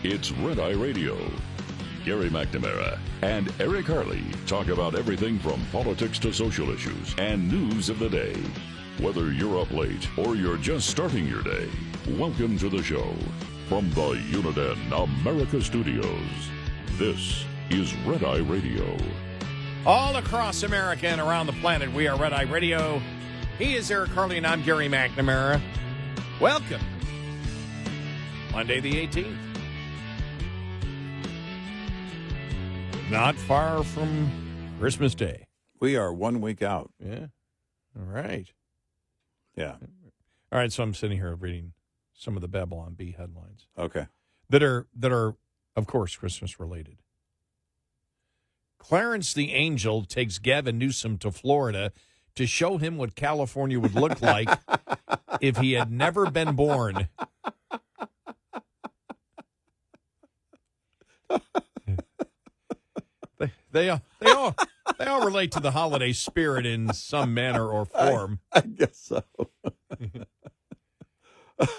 It's Red Eye Radio. Gary McNamara and Eric Harley talk about everything from politics to social issues and news of the day. Whether you're up late or you're just starting your day, welcome to the show. From the Uniden America Studios, this is Red Eye Radio. All across America and around the planet, we are Red Eye Radio. He is Eric Harley, and I'm Gary McNamara. Welcome. Monday the 18th. Not far from Christmas Day. We are 1 week out. Yeah. All right. Yeah. All right, so I'm sitting here reading some of the Babylon Bee headlines. Okay. That are, of course, Christmas related. Clarence the Angel takes Gavin Newsom to Florida to show him what California would look like if he had never been born. They all relate to the holiday spirit in some manner or form. I guess so.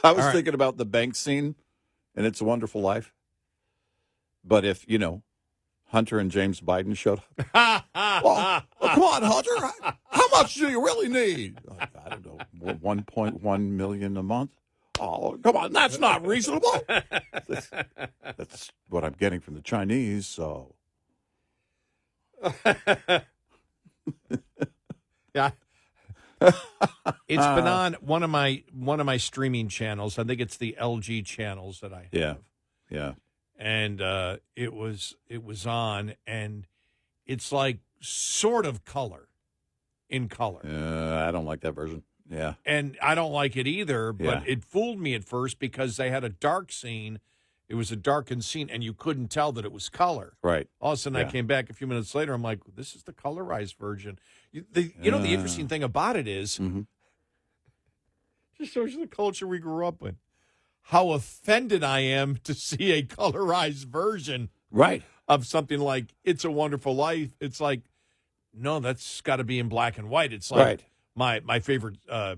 I was thinking about the bank scene in It's a Wonderful Life. But if, Hunter and James Biden showed up. Well, come on, Hunter. How much do you really need? I don't know, 1.1 million a month. Oh, come on. That's not reasonable. That's what I'm getting from the Chinese, so. Yeah. It's been on one of my streaming channels. I think it's the LG channels that I have. Yeah. And it was on, and it's like sort of in color. I don't like that version. Yeah. And I don't like it either, but Yeah. it fooled me at first because they had a dark scene. It was a darkened scene, and you couldn't tell that it was color. Right. All of a sudden, I came back a few minutes later. I'm like, this is the colorized version. The interesting thing about it is, just shows you the culture we grew up in. How offended I am to see a colorized version of something like It's a Wonderful Life. It's like, no, that's got to be in black and white. It's like my favorite A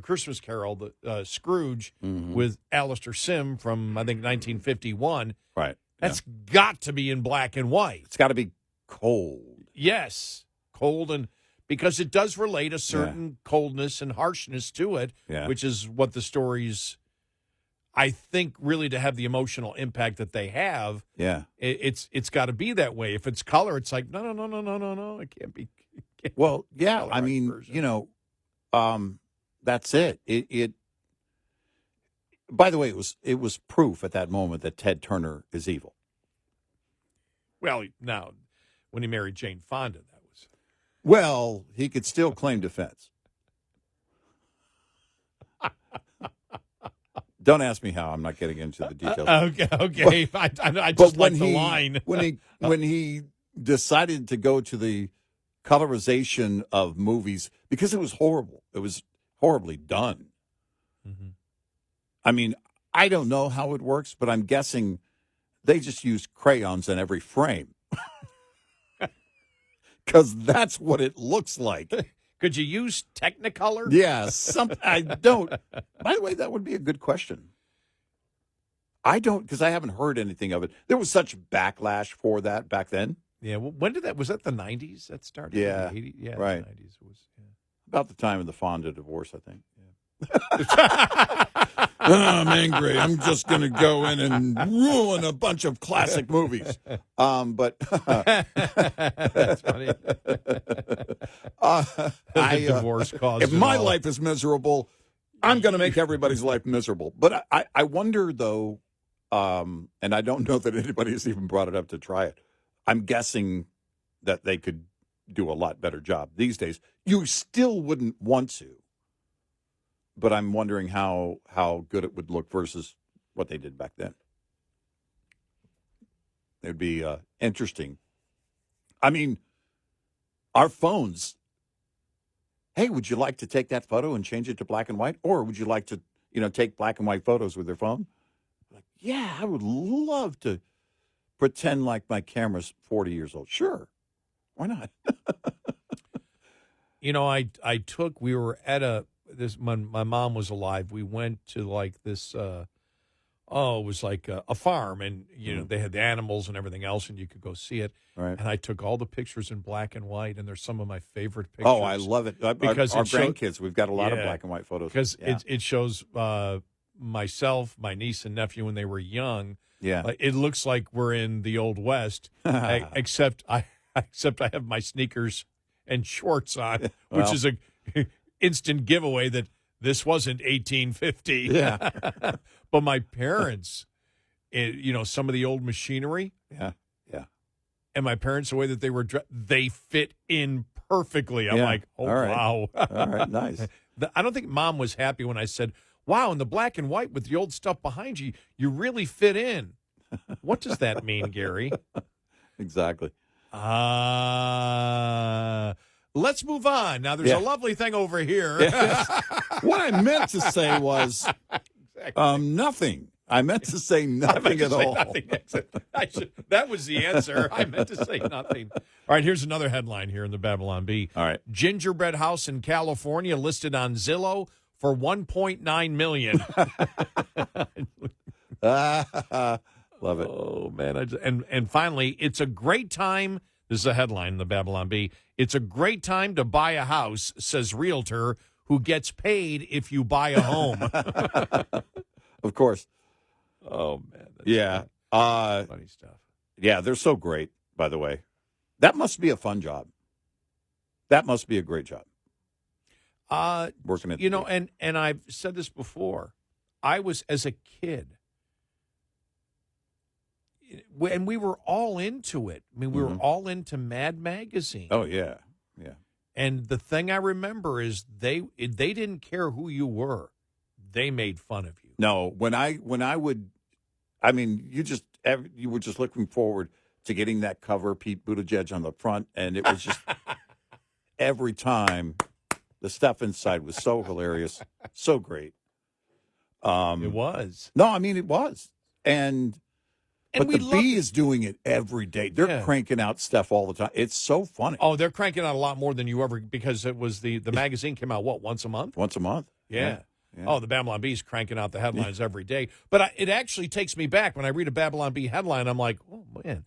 Christmas Carol, the Scrooge, with Alistair Sim from, I think, 1951. Right. That's got to be in black and white. It's got to be cold. Yes, cold, and because it does relate a certain coldness and harshness to it, which is what the stories, I think, really to have the emotional impact that they have. Yeah, it's got to be that way. If it's color, it's like no, it can't be. Well, yeah, I mean, version. That's it. It. By the way, it was proof at that moment that Ted Turner is evil. Well, now, when he married Jane Fonda, that was. Well, he could still claim defense. Don't ask me how. I'm not getting into the details. Okay. I just like the line. when he decided to go to the colorization of movies, because it was horrible. It was horribly done. Mm-hmm. I mean, I don't know how it works, but I'm guessing they just use crayons in every frame. Because that's what it looks like. Could you use Technicolor? Yeah, I don't. By the way, that would be a good question. I don't, because I haven't heard anything of it. There was such backlash for that back then. Yeah, well, when did that? Was that the 90s that started? Yeah, the 80s? Yeah, right. The 90s was about the time of the Fonda divorce, I think. Yeah. I'm angry. I'm just going to go in and ruin a bunch of classic movies. But that's funny. The divorce caused. If my life is miserable, I'm going to make everybody's life miserable. But I wonder, though, and I don't know that anybody has even brought it up to try it. I'm guessing that they could do a lot better job these days. You still wouldn't want to. But I'm wondering how good it would look versus what they did back then. It would be interesting. I mean, our phones. Hey, would you like to take that photo and change it to black and white? Or would you like to, take black and white photos with your phone? Like, yeah, I would love to pretend like my camera's 40 years old. Sure. Why not? we were at when my mom was alive, we went to like this Oh, it was like a farm, and they had the animals and everything else, and you could go see it. Right. And I took all the pictures in black and white, and they're some of my favorite pictures. Oh, I love it. Because our grandkids, we've got a lot of black and white photos. Because it shows myself, my niece, and nephew when they were young. Yeah. It looks like we're in the Old West, except I have my sneakers and shorts on, which is a instant giveaway that this wasn't 1850. Yeah. But my parents, some of the old machinery. Yeah. Yeah. And my parents, the way that they were they fit in perfectly. I'm like, oh, all right. Wow. All right, nice. I don't think Mom was happy when I said, wow, in the black and white with the old stuff behind you, you really fit in. What does that mean, Gary? Exactly. Let's move on. Now, there's a lovely thing over here. Yes. What I meant to say was nothing. I meant to say nothing at all. Nothing. That was the answer. I meant to say nothing. All right, here's another headline here in the Babylon Bee. All right. Gingerbread house in California listed on Zillow for $1.9 million. Love it. Oh, man. And finally, it's a great time. This is a headline in the Babylon Bee. It's a great time to buy a house, says realtor who gets paid if you buy a home. Of course. Oh, man. Yeah. Funny stuff. Yeah, they're so great, by the way. That must be a fun job. That must be a great job. Working at and I've said this before. I was, as a kid, and we were all into it. I mean, we were all into Mad Magazine. Oh, yeah. Yeah. And the thing I remember is they didn't care who you were. They made fun of you. No, when I would, I mean, you were just looking forward to getting that cover, Pete Buttigieg on the front, and it was just every time the stuff inside was so hilarious, so great. It was. No, I mean it was, but the Bee is doing it every day. They're cranking out stuff all the time. It's so funny. Oh, they're cranking out a lot more than you ever, because it was the magazine came out once a month. Once a month. Yeah. Yeah. Oh, the Babylon Bee's cranking out the headlines every day. But it actually takes me back. When I read a Babylon Bee headline, I'm like, oh, man,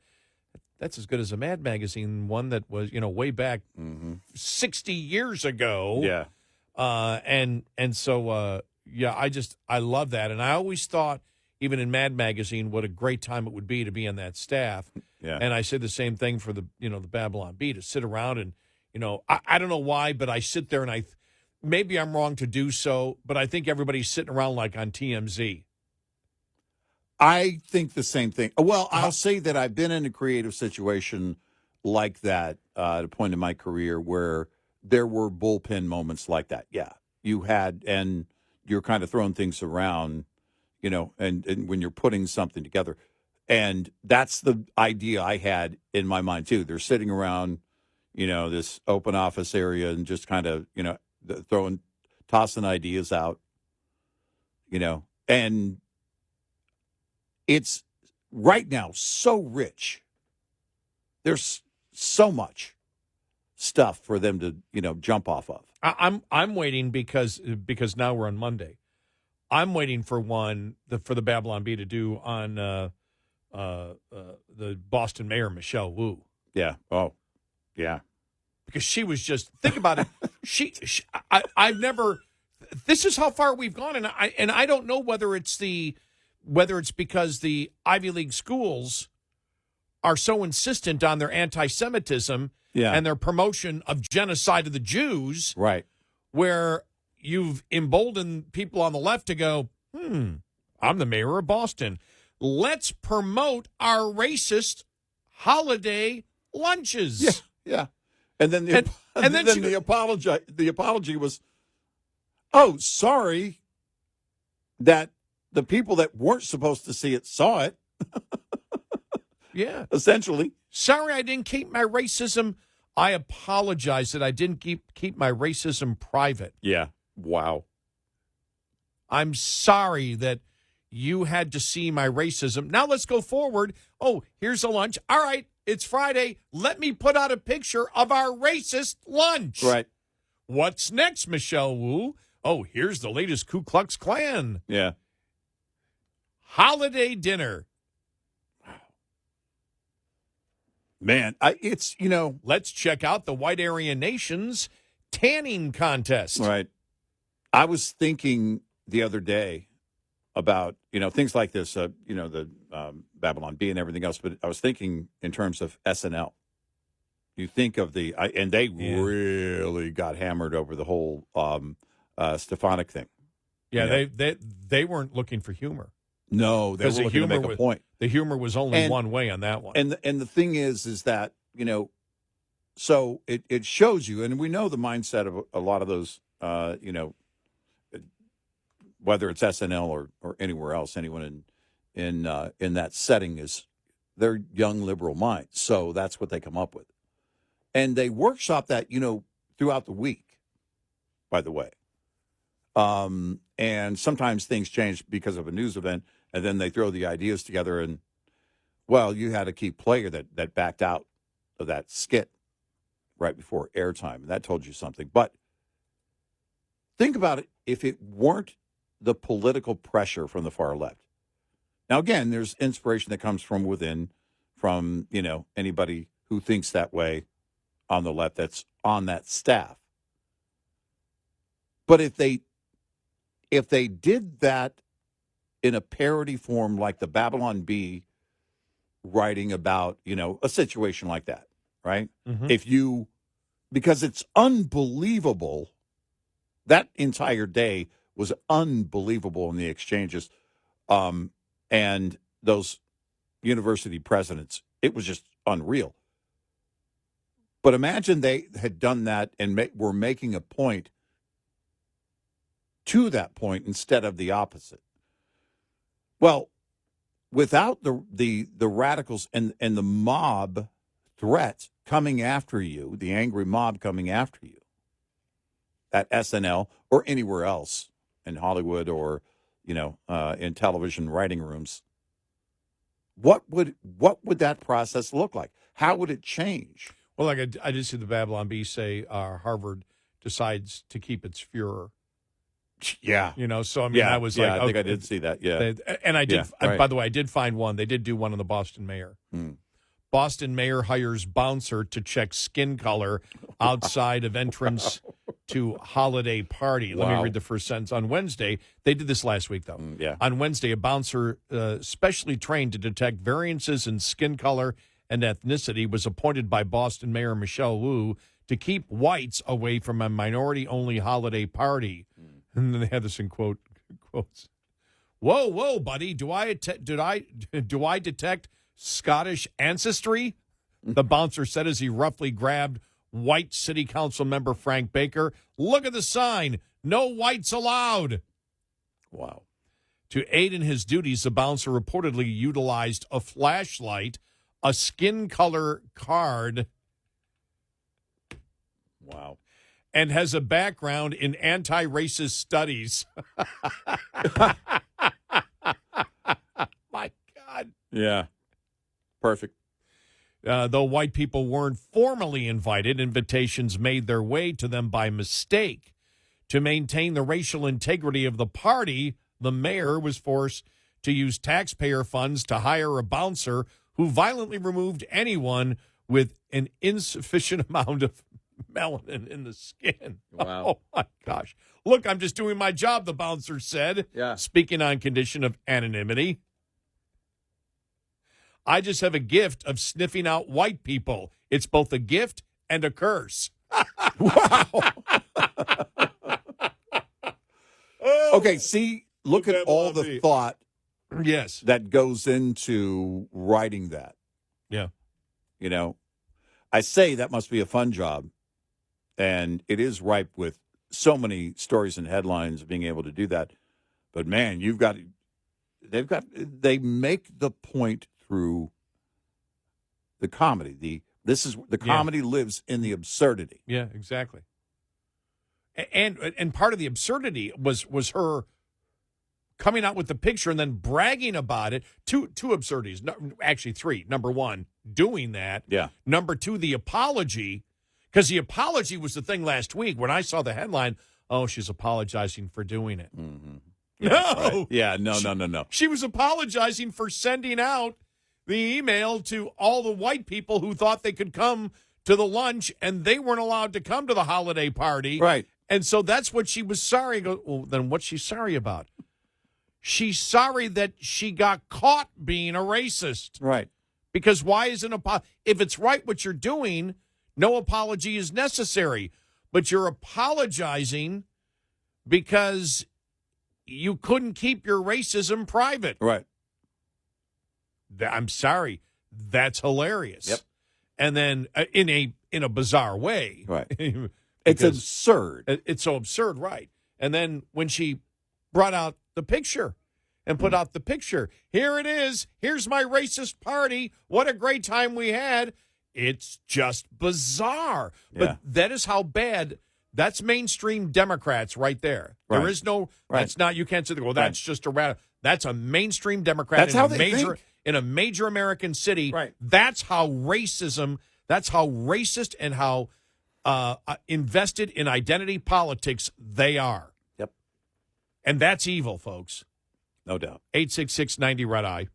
that's as good as a Mad Magazine one that was, way back 60 years ago. Yeah. So, I love that. And I always thought, even in Mad Magazine, what a great time it would be to be on that staff. Yeah. And I said the same thing for the Babylon Bee, to sit around and, I don't know why, but I sit there and maybe I'm wrong to do so, but I think everybody's sitting around like on TMZ. I think the same thing. Well, I'll say that I've been in a creative situation like that at a point in my career where there were bullpen moments like that. Yeah, you had, and you're kind of throwing things around, and when you're putting something together. And that's the idea I had in my mind, too. They're sitting around, this open office area and just kind of, tossing ideas out, and it's right now so rich. There's so much stuff for them to, jump off of. I'm waiting because now we're on Monday. I'm waiting for for the Babylon Bee to do on the Boston mayor, Michelle Wu. Yeah. Oh, yeah. Because she was just, think about it. I've never. This is how far we've gone, and I don't know whether it's because the Ivy League schools are so insistent on their anti-Semitism and their promotion of genocide of the Jews, right? Where you've emboldened people on the left to go, I'm the mayor of Boston. Let's promote our racist holiday lunches. Yeah. And then the apology was, oh, sorry that the people that weren't supposed to see it saw it. Yeah. Essentially. Sorry I didn't keep my racism. I apologize that I didn't keep my racism private. Yeah. Wow. I'm sorry that you had to see my racism. Now let's go forward. Oh, here's a lunch. All right, it's Friday. Let me put out a picture of our racist lunch. Right. What's next, Michelle Wu? Oh, here's the latest Ku Klux Klan. Yeah. holiday dinner. Man, it's, Let's check out the White Aryan Nation's tanning contest. Right. I was thinking the other day about, things like this, the Babylon Bee and everything else, but I was thinking in terms of SNL. You think of and they really got hammered over the whole Stefanik thing. Yeah, they weren't looking for humor. No, they were looking to make a point. The humor was only one way on that one. And the thing is that, so it shows you, and we know the mindset of a lot of those, whether it's SNL or anywhere else, anyone in that setting they're young liberal minds. So that's what they come up with. And they workshop that, throughout the week, by the way. And sometimes things change because of a news event, and then they throw the ideas together. And, well, you had a key player that backed out of that skit right before airtime, and that told you something. But think about it, if it weren't the political pressure from the far left. Now, again, there's inspiration that comes from within, from, anybody who thinks that way on the left that's on that staff. But if they did that in a parody form, like the Babylon Bee writing about, a situation like that, right? Mm-hmm. Because it's unbelievable. That entire day was unbelievable in the exchanges. And those university presidents, it was just unreal. But imagine they had done that and were making a point to that point instead of the opposite. Well, without the radicals and the mob threats coming after you, the angry mob coming after you at SNL or anywhere else in Hollywood or, in television writing rooms, what would that process look like? How would it change? Well, like I did see the Babylon Bee say Harvard decides to keep its Führer. Yeah. So I mean, I was like, I think I did see that. Yeah. And I did, right. By the way, I did find one. They did do one on the Boston mayor. Boston mayor hires bouncer to check skin color outside of entrance to holiday party. Let me read the first sentence. On Wednesday, they did this last week, though. On Wednesday, a bouncer specially trained to detect variances in skin color and ethnicity was appointed by Boston Mayor Michelle Wu to keep whites away from a minority-only holiday party. And then they had this in quotes. Whoa, buddy! Do I detect Scottish ancestry? The bouncer said as he roughly grabbed white city council member Frank Baker. Look at the sign. No whites allowed. Wow. To aid in his duties, the bouncer reportedly utilized a flashlight, a skin color card. Wow. And has a background in anti-racist studies. My God. Yeah. Perfect. Though white people weren't formally invited, invitations made their way to them by mistake. To maintain the racial integrity of the party, the mayor was forced to use taxpayer funds to hire a bouncer who violently removed anyone with an insufficient amount of melanin in the skin. Wow. Oh, my gosh. Look, I'm just doing my job, the bouncer said, speaking on condition of anonymity. I just have a gift of sniffing out white people. It's both a gift and a curse. Wow. Okay, see, look at all the thought that goes into writing that. Yeah. I say that must be a fun job. And it is ripe with so many stories and headlines being able to do that. But man, they make the point through the comedy. The comedy lives in the absurdity. Yeah, exactly. And part of the absurdity was her coming out with the picture and then bragging about it. Two absurdities, actually three. Number one, doing that. Yeah. Number two, the apology. Because the apology was the thing last week when I saw the headline, oh, she's apologizing for doing it. Mm-hmm. No. Right. Yeah, no. She was apologizing for sending out the email to all the white people who thought they could come to the lunch, and they weren't allowed to come to the holiday party. Right. And so that's what she was sorry. Well, then what's she sorry about? She's sorry that she got caught being a racist. Right. Because why isn't if it's right what you're doing, no apology is necessary. But you're apologizing because you couldn't keep your racism private. Right. I'm sorry. That's hilarious. Yep. And then in a bizarre way. Right. It's absurd. It's so absurd, right? And then when she brought out the picture and put out the picture, here it is. Here's my racist party. What a great time we had. It's just bizarre. Yeah. But that is how bad. That's mainstream Democrats right there. Right. There is no. Right. That's not. You can't say, well, that's just a radical. That's a mainstream Democrat. That's how they think. In a major American city. Right. That's how racism. That's how racist and how invested in identity politics they are. Yep. And that's evil, folks. No doubt. 866-90 Red Eye.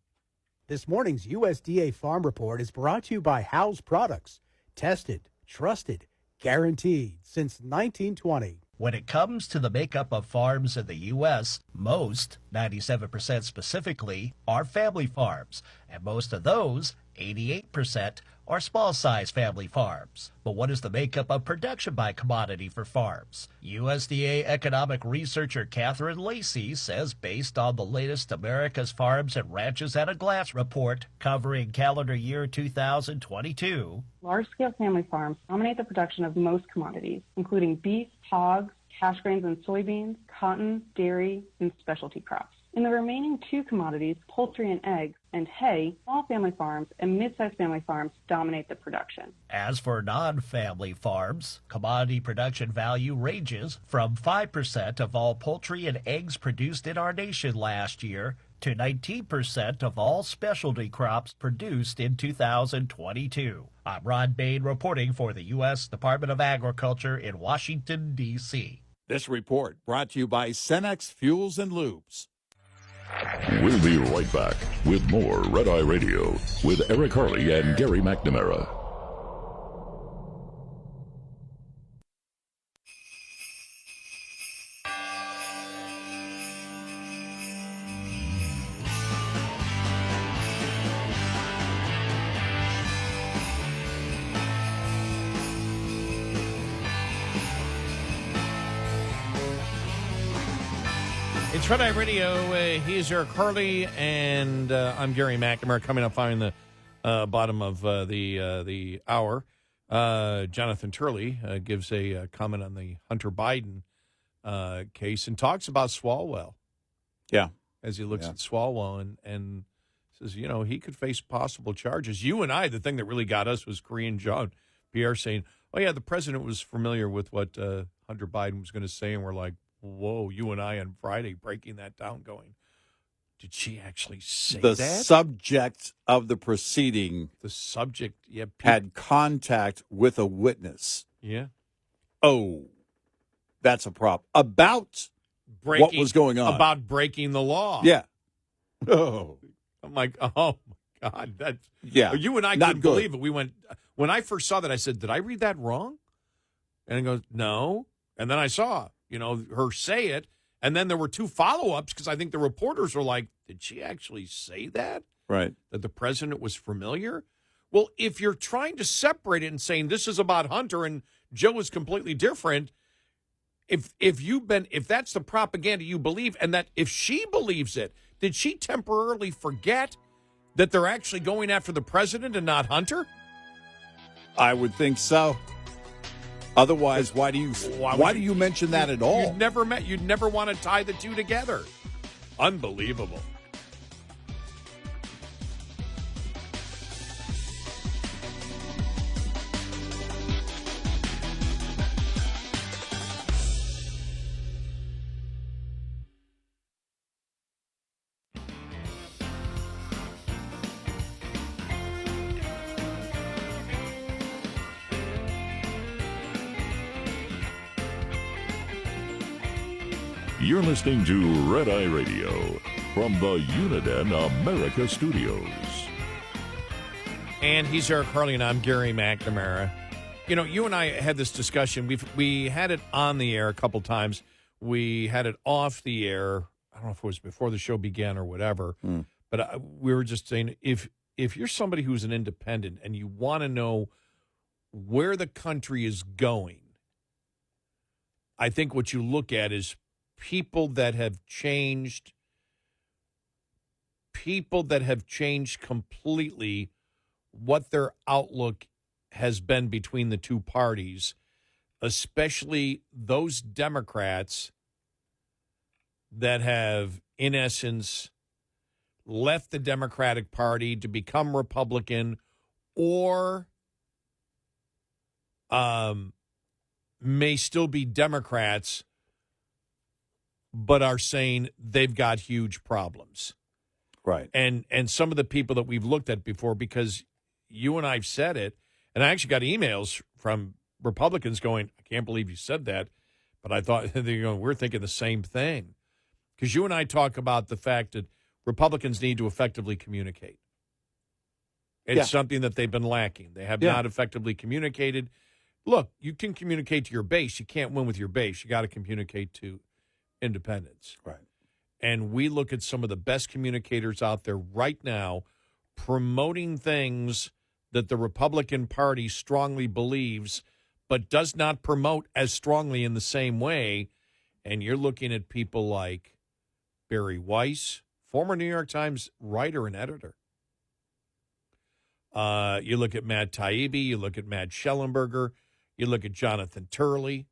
This morning's USDA Farm Report is brought to you by House Products. Tested, trusted, guaranteed since 1920. When it comes to the makeup of farms in the U.S., most, 97% specifically, are family farms, and most of those, 88%, are small-size family farms. But what is the makeup of production by commodity for farms? USDA economic researcher Catherine Lacey says based on the latest America's Farms and Ranches at a Glance report covering calendar year 2022, large-scale family farms dominate the production of most commodities, including beef, hogs, cash grains and soybeans, cotton, dairy, and specialty crops. In the remaining two commodities, poultry and eggs, and hay, small family farms and mid-sized family farms dominate the production. As for non-family farms, commodity production value ranges from 5% of all poultry and eggs produced in our nation last year to 19% of all specialty crops produced in 2022. I'm Ron Bain reporting for the U.S. Department of Agriculture in Washington, D.C. This report brought to you by Cenex Fuels and Lubes. We'll be right back with more Red Eye Radio with Eric Harley and Gary McNamara. It's Red Eye Radio. He's Eric Harley, and I'm Gary McNamara. Coming up following the bottom of the hour, Jonathan Turley gives a comment on the Hunter Biden case and talks about Swalwell. Yeah. As he looks at Swalwell and says, you know, he could face possible charges. You and I, the thing that really got us was Korean John Pierre saying, oh, yeah, the president was familiar with what Hunter Biden was going to say, and we're like, whoa, you and I on Friday breaking that down going, did she actually say the that? The subject of the proceeding had contact with a witness. Yeah. Oh, that's a problem. About what was going on. About breaking the law. Yeah. Oh. I'm like, oh, my God. That's, yeah. You and I couldn't believe it. We went, when I first saw that, I said, did I read that wrong? And he goes, no. And then I saw her say it, and then there were two follow-ups because I think the reporters were like, did she actually say that? Right. That the president was familiar? Well, if you're trying to separate it and saying this is about Hunter and Joe is completely different, if that's the propaganda you believe, and that if she believes it, did she temporarily forget that they're actually going after the president and not Hunter? I would think so. Otherwise, why do you mention that at all? You'd never want to tie the two together. Unbelievable. You're listening to Red Eye Radio from the Uniden America Studios. And he's Eric Harley, and I'm Gary McNamara. You know, you and I had this discussion. We had it on the air a couple times. We had it off the air. I don't know if it was before the show began or whatever. But we were just saying, if you're somebody who's an independent and you want to know where the country is going, I think what you look at is people that have changed completely what their outlook has been between the two parties, especially those Democrats that have, in essence, left the Democratic Party to become Republican or may still be Democrats, but are saying they've got huge problems. Right. And some of the people that we've looked at before, because you and I've said it, and I actually got emails from Republicans going, I can't believe you said that, but I thought they're going, we're thinking the same thing. Because you and I talk about the fact that Republicans need to effectively communicate. It's something that they've been lacking. They have not effectively communicated. Look, you can communicate to your base. You can't win with your base. You got to communicate to independents. Right. And we look at some of the best communicators out there right now promoting things that the Republican Party strongly believes, but does not promote as strongly in the same way. And you're looking at people like Barry Weiss, former New York Times writer and editor. You look at Matt Taibbi, you look at Matt Schellenberger, you look at Jonathan Turley.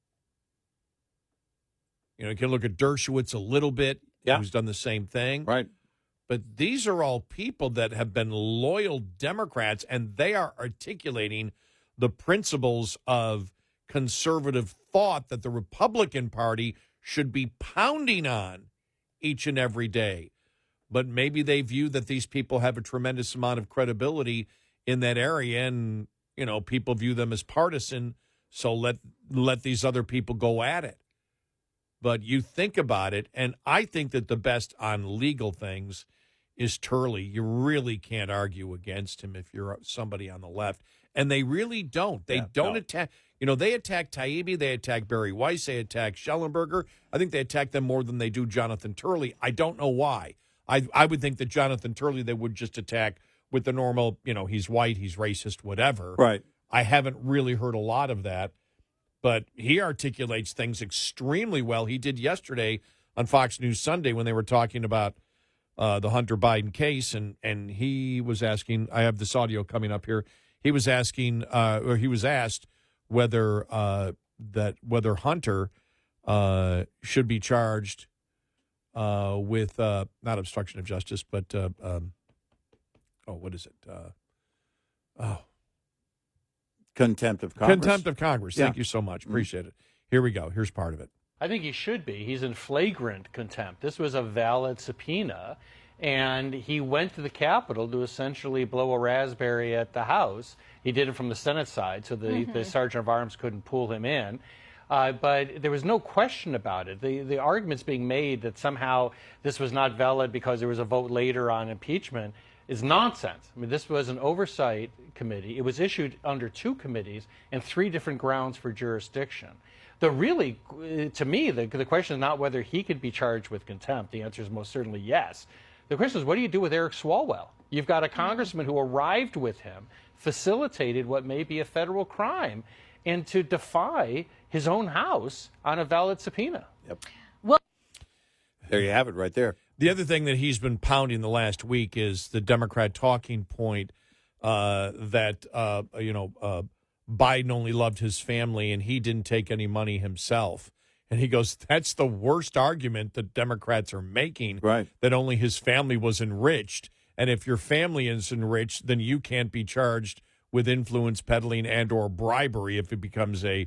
You know, you can look at Dershowitz a little bit, who's done the same thing. Right. But these are all people that have been loyal Democrats, and they are articulating the principles of conservative thought that the Republican Party should be pounding on each and every day. But maybe they view that these people have a tremendous amount of credibility in that area, and, you know, people view them as partisan, so let these other people go at it. But you think about it, and I think that the best on legal things is Turley. You really can't argue against him if you're somebody on the left. And they really don't. They don't attack. You know, they attack Taibbi, they attack Barry Weiss, they attack Schellenberger. I think they attack them more than they do Jonathan Turley. I don't know why. I would think that Jonathan Turley they would just attack with the normal, you know, he's white, he's racist, whatever. Right. I haven't really heard a lot of that. But he articulates things extremely well. He did yesterday on Fox News Sunday when they were talking about the Hunter Biden case, and he was asking, I have this audio coming up here, he was asking, or he was asked whether whether Hunter should be charged with not obstruction of justice, but what is it? Contempt of Congress. Contempt of Congress. Thank you so much. Appreciate it. Here we go. Here's part of it. I think he should be. He's in flagrant contempt. This was a valid subpoena, and he went to the Capitol to essentially blow a raspberry at the House. He did it from the Senate side, so the Sergeant of Arms couldn't pull him in. But there was no question about it. The arguments being made that somehow this was not valid because there was a vote later on impeachment is nonsense. I mean, this was an oversight committee. It was issued under 2 committees and 3 different grounds for jurisdiction. To me, the question is not whether he could be charged with contempt. The answer is most certainly yes. The question is, what do you do with Eric Swalwell? You've got a congressman who arrived with him, facilitated what may be a federal crime, and to defy his own house on a valid subpoena. Yep. Well, there you have it right there. The other thing that he's been pounding the last week is the Democrat talking point that Biden only loved his family and he didn't take any money himself. And he goes, that's the worst argument that Democrats are making, right? That only his family was enriched. And if your family is enriched, then you can't be charged with influence peddling and or bribery if it becomes a,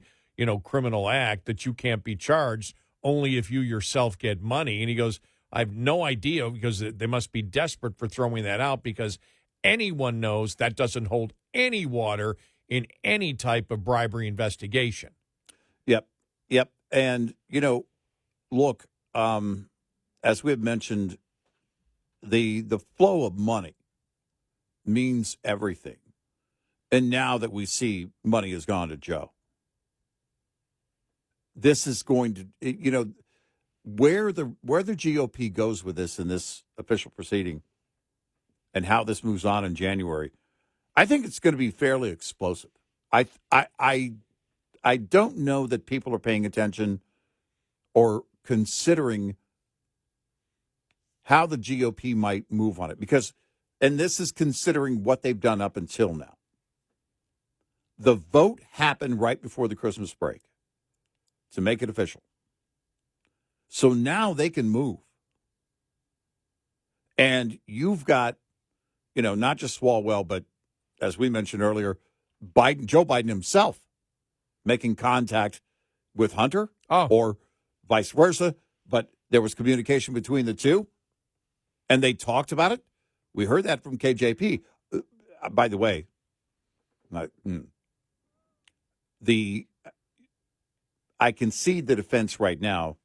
criminal act, that you can't be charged only if you yourself get money. And he goes, I have no idea, because they must be desperate for throwing that out, because anyone knows that doesn't hold any water in any type of bribery investigation. Yep. And, look, as we have mentioned, the flow of money means everything. And now that we see money has gone to Joe, this is going to, where the GOP goes with this in this official proceeding and how this moves on in January, I think it's going to be fairly explosive. I don't know that people are paying attention or considering how the GOP might move on it and this is considering what they've done up until now. The vote happened right before the Christmas break to make it official. So now they can move. And you've got, not just Swalwell, but as we mentioned earlier, Joe Biden himself making contact with Hunter or vice versa. But there was communication between the two, and they talked about it. We heard that from KJP. By the way, I concede the defense right now.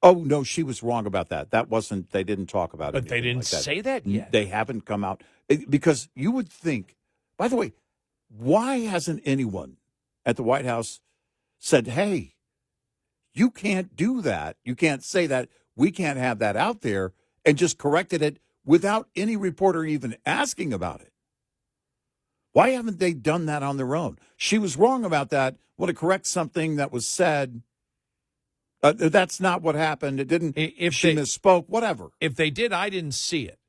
Oh, no, she was wrong about that. They didn't talk about it. But they didn't say that yet. They haven't come out. Because you would think, by the way, why hasn't anyone at the White House said, hey, you can't do that. You can't say that. We can't have that out there, and just corrected it without any reporter even asking about it? Why haven't they done that on their own? She was wrong about that. Want to correct something that was said. That's not what happened. It didn't. She misspoke. Whatever. If they did, I didn't see it.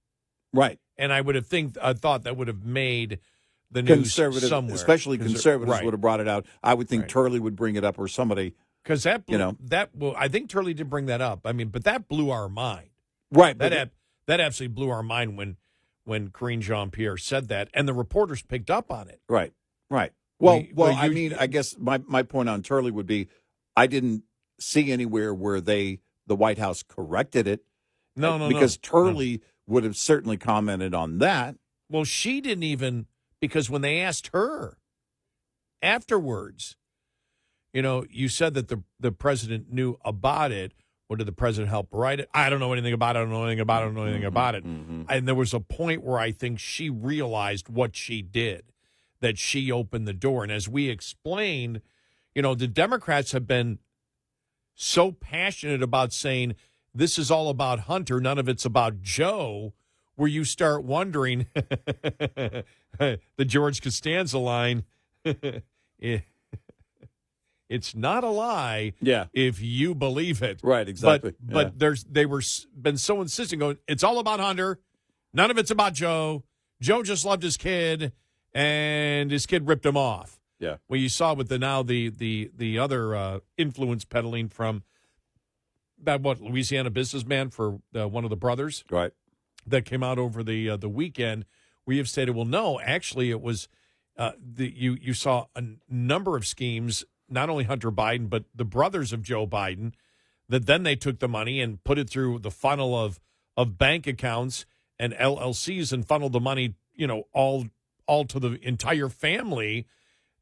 Right. And I would have thought that would have made the news somewhere. Especially conservatives would have brought it out. I would think Right. Turley would bring it up or somebody. Because I think Turley did bring that up. I mean, but that blew our mind. Right. That absolutely blew our mind when Karine Jean-Pierre said that, and the reporters picked up on it. Right. Well, I guess my point on Turley would be, I didn't see anywhere where the White House corrected it. No. Because Turley would have certainly commented on that. Well, she didn't even, because when they asked her afterwards, you said that the president knew about it. Or did the president help write it? I don't know anything about it. I don't know anything about it. I don't know anything about it. Mm-hmm. And there was a point where I think she realized what she did, that she opened the door. And as we explained, the Democrats have been so passionate about saying this is all about Hunter, none of it's about Joe, where you start wondering, the George Costanza line, it's not a lie if you believe it. Right, exactly. But they were been so insistent going, it's all about Hunter. None of it's about Joe. Joe just loved his kid, and his kid ripped him off. Yeah. Well, you saw with the other influence peddling from that Louisiana businessman for one of the brothers. Right. That came out over the weekend. We have stated, well, no, actually it was you saw a number of schemes, not only Hunter Biden, but the brothers of Joe Biden, that then they took the money and put it through the funnel of bank accounts and LLCs and funneled the money, all to the entire family.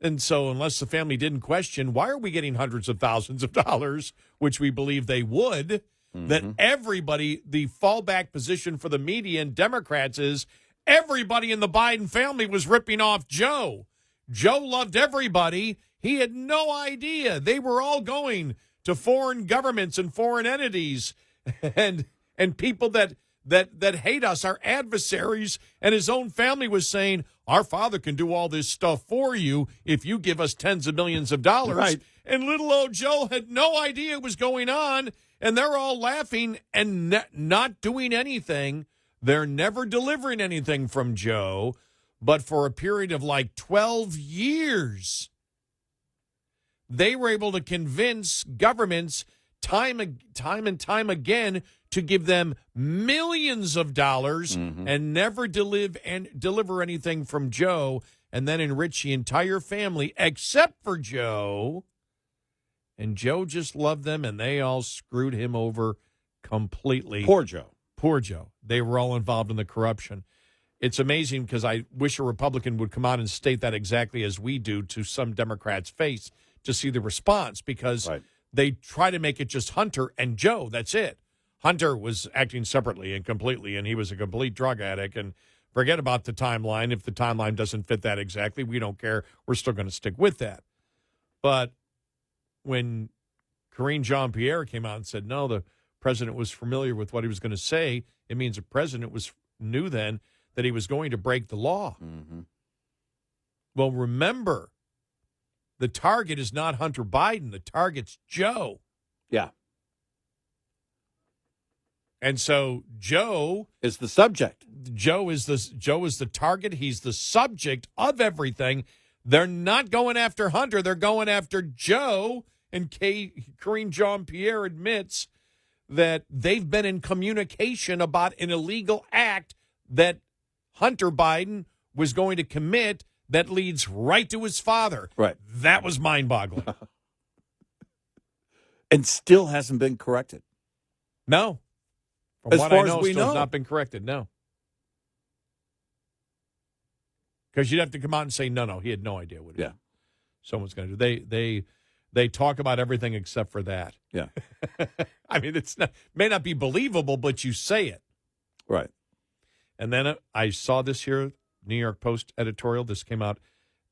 And so unless the family didn't question, why are we getting hundreds of thousands of dollars, which we believe they would, that everybody, the fallback position for the media and Democrats is everybody in the Biden family was ripping off Joe. Joe loved everybody. He had no idea. They were all going to foreign governments and foreign entities and people that hate us, our adversaries, and his own family was saying, our father can do all this stuff for you if you give us tens of millions of dollars. Right. And little old Joe had no idea what was going on, and they're all laughing and not doing anything. They're never delivering anything from Joe, but for a period of like 12 years, they were able to convince governments time and time again to give them millions of dollars and never deliver anything from Joe, and then enrich the entire family except for Joe. And Joe just loved them, and they all screwed him over completely. Poor Joe. Poor Joe. They were all involved in the corruption. It's amazing because I wish a Republican would come out and state that exactly as we do to some Democrats' face to see the response, because they try to make it just Hunter and Joe. That's it. Hunter was acting separately and completely, and he was a complete drug addict. And forget about the timeline. If the timeline doesn't fit that exactly, we don't care. We're still going to stick with that. But when Karine Jean-Pierre came out and said, no, the president was familiar with what he was going to say, it means the president knew then that he was going to break the law. Mm-hmm. Well, remember, the target is not Hunter Biden. The target's Joe. Yeah. And so Joe is the subject. Joe is the target. He's the subject of everything. They're not going after Hunter. They're going after Joe. And Karine Jean-Pierre admits that they've been in communication about an illegal act that Hunter Biden was going to commit that leads right to his father. Right. That was mind-boggling. And still hasn't been corrected. No. From as what far I know, as we still know. has not been corrected, no. Because you'd have to come out and say, no, he had no idea what someone's going to do. They talk about everything except for that. Yeah. I mean, may not be believable, but you say it. Right. And then I saw this here, New York Post editorial. This came out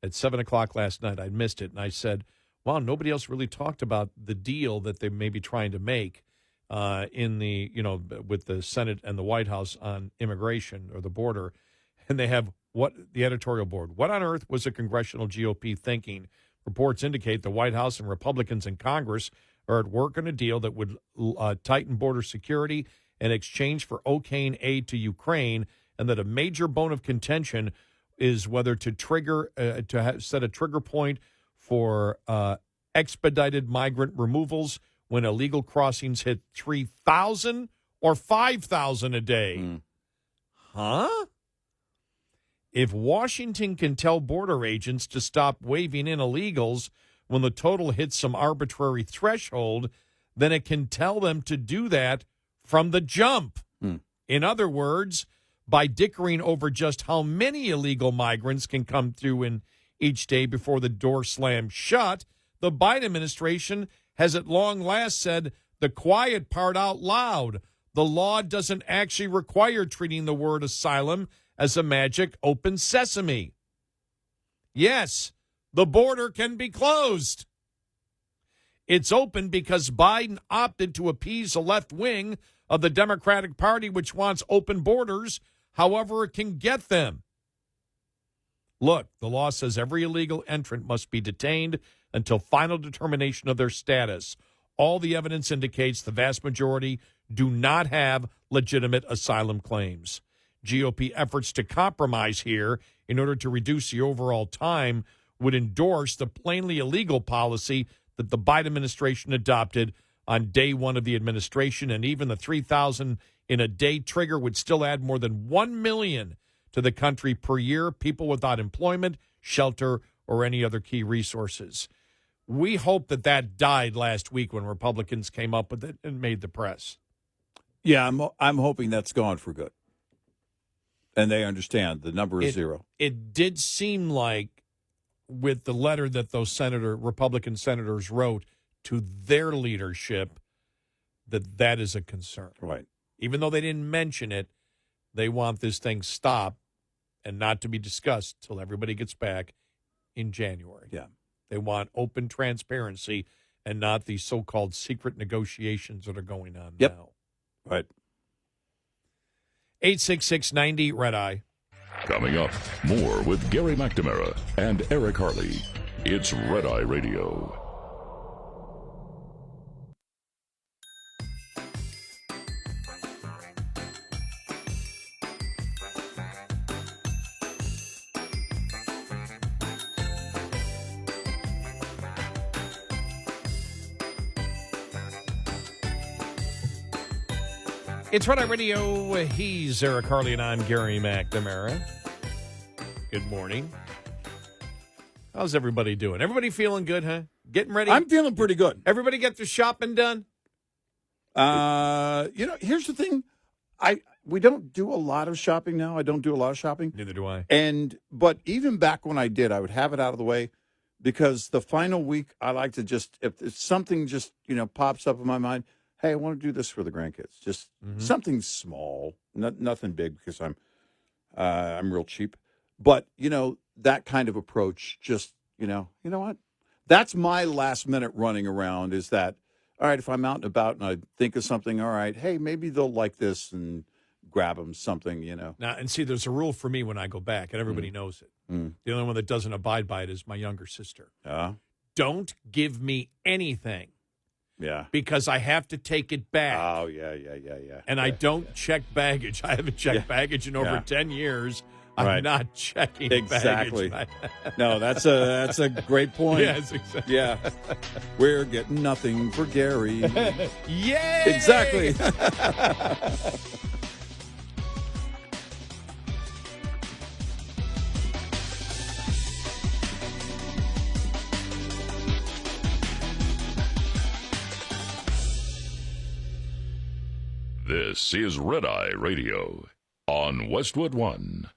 at 7 o'clock last night. I missed it, and I said, wow, nobody else really talked about the deal that they may be trying to make with the Senate and the White House on immigration or the border. And they have the editorial board. What on earth was the congressional GOP thinking? Reports indicate the White House and Republicans in Congress are at work on a deal that would tighten border security in exchange for cocaine aid to Ukraine, and that a major bone of contention is whether to set a trigger point for expedited migrant removals when illegal crossings hit 3,000 or 5,000 a day. Huh? If Washington can tell border agents to stop waving in illegals when the total hits some arbitrary threshold, then it can tell them to do that from the jump. In other words, by dickering over just how many illegal migrants can come through in each day before the door slams shut, the Biden administration has at long last said the quiet part out loud. The law doesn't actually require treating the word asylum as a magic open sesame. Yes, the border can be closed. It's open because Biden opted to appease the left wing of the Democratic Party, which wants open borders however it can get them. Look, the law says every illegal entrant must be detained until final determination of their status. All the evidence indicates the vast majority do not have legitimate asylum claims. GOP efforts to compromise here in order to reduce the overall time would endorse the plainly illegal policy that the Biden administration adopted on day one of the administration, and even the 3,000 in a day trigger would still add more than 1 million to the country per year, people without employment, shelter, or any other key resources. We hope that died last week when Republicans came up with it and made the press. Yeah, I'm hoping that's gone for good. And they understand the number is zero. It did seem like with the letter that those Republican senators wrote to their leadership that is a concern. Right. Even though they didn't mention it, they want this thing stopped and not to be discussed till everybody gets back in January. Yeah. They want open transparency and not the so-called secret negotiations that are going on now. Right. 866-90 Red Eye. Coming up, more with Gary McNamara and Eric Harley. It's Red Eye Radio. It's Red Eye Radio. He's Eric Harley, and I'm Gary McNamara. Good morning. How's everybody doing? Everybody feeling good, huh? Getting ready? I'm feeling pretty good. Everybody get their shopping done? Here's the thing. We don't do a lot of shopping now. I don't do a lot of shopping. Neither do I. But even back when I did, I would have it out of the way. because the final week, I like to just, if something just, pops up in my mind, hey, I want to do this for the grandkids. Just something small, nothing big because I'm real cheap. But, that kind of approach, just, you know what? That's my last minute running around is that, all right, if I'm out and about and I think of something, all right, hey, maybe they'll like this and grab them something, Now, and see, there's a rule for me when I go back, and everybody knows it. The only one that doesn't abide by it is my younger sister. Don't give me anything. Yeah. Because I have to take it back. Oh, yeah. And I don't check baggage. I haven't checked baggage in over 10 years. I'm not checking exactly. baggage. No, that's a great point. Yes, exactly. Yeah. We're getting nothing for Gary. Yay! Exactly. This is Red Eye Radio on Westwood One.